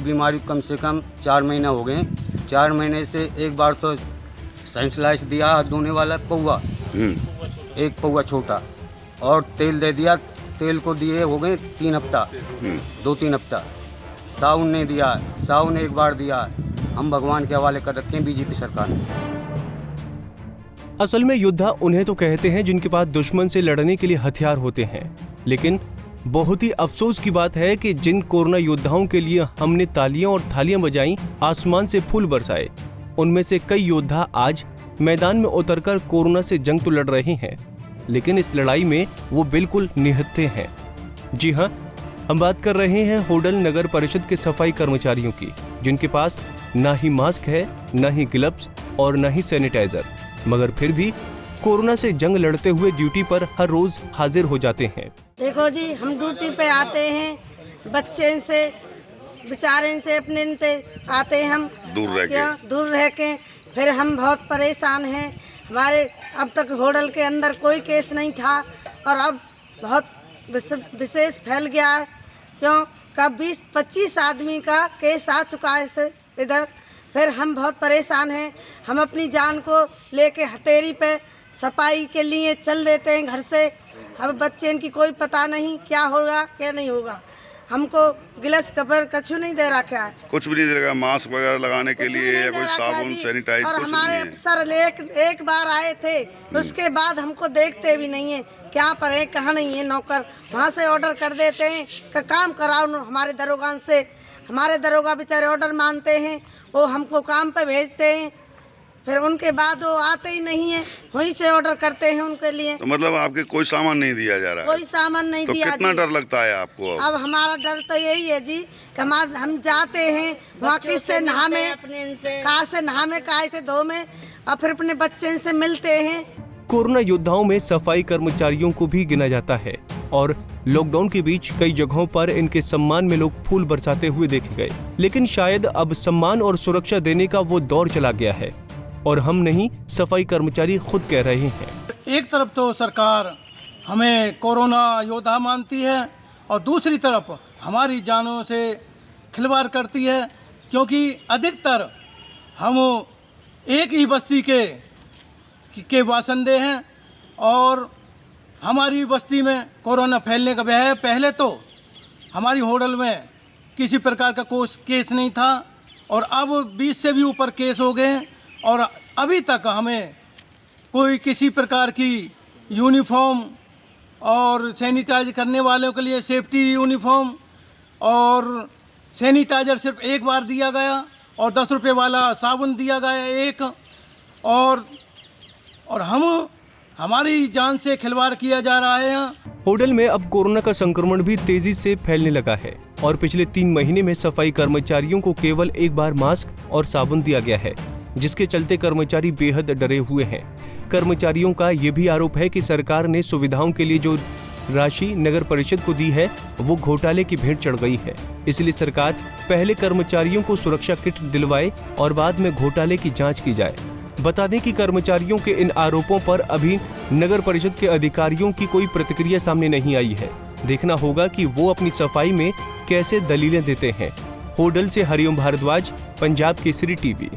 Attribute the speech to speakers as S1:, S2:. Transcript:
S1: बीमारी कम से कम 4 महीना हो गए। 4 महीने से एक बार तो सेंट्रलाइज दिया हाथ धोने वाला पौवा, एक पौवा छोटा, और तेल दे दिया। तेल को दिए हो गए 3 हफ्ता, 2-3 हफ्ता। साबुन नहीं दिया, साबुन एक बार दिया। हम भगवान के हवाले कर रखे हैं बीजेपी सरकार ने।
S2: असल में योद्धा उन्हें तो कहते हैं जिनके पास दुश्मन से लड़ने के लिए हथियार होते हैं, लेकिन बहुत ही अफसोस की बात है कि जिन कोरोना योद्धाओं के लिए हमने तालियां और थालियां बजाई, आसमान से फूल बरसाए, उनमें से कई योद्धा आज मैदान में उतरकर कोरोना से जंग तो लड़ रहे हैं, लेकिन इस लड़ाई में वो बिल्कुल निहत्थे हैं। जी हाँ, हम बात कर रहे हैं होडल नगर परिषद के सफाई कर्मचारियों की, जिनके पास ना ही मास्क है, ना ही ग्लव्स और ना ही सैनिटाइजर, मगर फिर भी कोरोना से जंग लड़ते हुए ड्यूटी पर हर रोज हाजिर हो जाते हैं।
S3: देखो जी, हम ड्यूटी पे आते हैं, बच्चे से बेचारे से अपने से आते हैं, हम दूर रह के फिर हम बहुत परेशान हैं। हमारे अब तक होटल के अंदर कोई केस नहीं था और अब बहुत विशेष फैल गया है। क्यों कब 20-25 आदमी का केस आ चुका है इधर। फिर हम बहुत परेशान हैं। हम अपनी जान को लेके हथेली पे सफाई के लिए चल देते हैं घर से। अब बच्चे इनकी कोई पता नहीं क्या होगा क्या नहीं होगा। हमको गिलास कवर कछु नहीं दे रखा है,
S4: कुछ भी नहीं दे रखा, मास्क वगैरह लगाने के लिए या कोई साबुन सैनिटाइज।
S3: और हमारे अफसर एक बार आए थे, उसके बाद हमको देखते भी नहीं है क्या पर है कहाँ नहीं है। नौकर वहाँ से ऑर्डर कर देते हैं कि काम कराओ हमारे दरोगान से। हमारे दरोगा बेचारे ऑर्डर मानते हैं, वो हमको काम पे भेजते हैं, फिर उनके बाद वो आते ही नहीं है, वहीं से ऑर्डर करते हैं उनके लिए।
S4: तो मतलब आपके कोई सामान नहीं दिया जा रहा है?
S3: कोई सामान नहीं दिया।
S4: तो कितना डर लगता है आपको?
S3: अब हमारा डर तो यही है जी कि हम जाते हैं वहाँ किससे नहामे, कहाँ से नहामे, कहाँ से धोमे, और फिर अपने बच्चे से मिलते हैं।
S2: कोरोना योद्धाओं में सफाई कर्मचारियों को भी गिना जाता है और लॉकडाउन के बीच कई जगहों पर इनके सम्मान में लोग फूल बरसाते हुए देखे गए, लेकिन शायद अब सम्मान और सुरक्षा देने का वो दौर चला गया है और हम नहीं, सफाई कर्मचारी खुद कह रहे हैं।
S5: एक तरफ तो सरकार हमें कोरोना योद्धा मानती है और दूसरी तरफ हमारी जानों से खिलवाड़ करती है, क्योंकि अधिकतर हम एक ही बस्ती के बाशिंदे हैं और हमारी बस्ती में कोरोना फैलने का भय है। पहले तो हमारी होटल में किसी प्रकार का कोई केस नहीं था और अब 20 से भी ऊपर केस हो गए हैं और अभी तक हमें कोई किसी प्रकार की यूनिफॉर्म और सैनिटाइज करने वालों के लिए सेफ्टी यूनिफॉर्म और सैनिटाइजर सिर्फ एक बार दिया गया और 10 रुपये वाला साबुन दिया गया एक, और हमारी जान से खिलवाड़ किया जा रहा है।
S2: होटल में अब कोरोना का संक्रमण भी तेजी से फैलने लगा है और पिछले 3 महीने में सफाई कर्मचारियों को केवल एक बार मास्क और साबुन दिया गया है, जिसके चलते कर्मचारी बेहद डरे हुए हैं। कर्मचारियों का ये भी आरोप है कि सरकार ने सुविधाओं के लिए जो राशि नगर परिषद को दी है वो घोटाले की भेंट चढ़ गई है। इसलिए सरकार पहले कर्मचारियों को सुरक्षा किट दिलवाए और बाद में घोटाले की जांच की जाए। बता दें कि कर्मचारियों के इन आरोपों पर अभी नगर परिषद के अधिकारियों की कोई प्रतिक्रिया सामने नहीं आई है। देखना होगा कि वो अपनी सफाई में कैसे दलीलें देते हैं। होडल से हरिओम भारद्वाज, पंजाब केसरी टीवी।